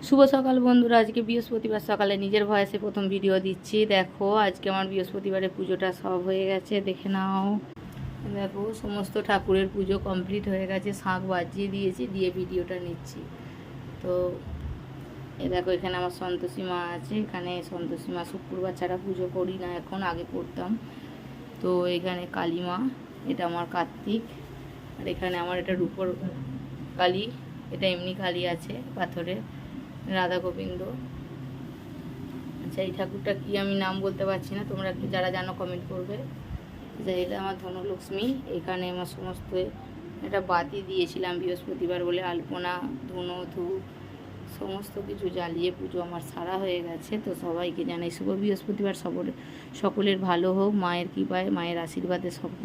শুভ সকাল বন্ধুরা, আজকে বৃহস্পতিবার সকালে নিজের ভয়েসে প্রথম ভিডিও দিচ্ছি। দেখো আজকে আমার বৃহস্পতিবারের পুজোটা সব হয়ে গেছে, দেখে নাও। দেখো সমস্ত ঠাকুরের পুজো কমপ্লিট হয়ে গেছে, শাঁখ বাজিয়ে দিয়েছি, দিয়ে ভিডিওটা নিচ্ছি। তো দেখো এখানে আমার সন্তোষী মা আছে। এখানে সন্তোষী মা শুক্রবার ছাড়া পুজো করি না, এখন আগে করতাম। তো এখানে কালী মা, এটা আমার কার্তিক। আর এখানে আমার এটা রূপোর কালী, এটা এমনি কালী আছে পাথরের, রাধা গোবিন্দ। আচ্ছা এই ঠাকুরটা কি আমি নাম বলতে পারছি না, তোমরা একটু যারা জানো কমেন্ট করবে। যে এটা আমার ধনলক্ষ্মী। এখানে আমার সমস্ত এটা বাতি দিয়েছিলাম বৃহস্পতিবার বলে, আলপনা, ধুনো, ধূপ সমস্ত কিছু জ্বালিয়ে পুজো আমার সারা হয়ে গেছে। তো সবাইকে জানাই শুভ বৃহস্পতিবার, সকলের ভালো হোক, মায়ের কৃপায়, মায়ের আশীর্বাদে সব কিছু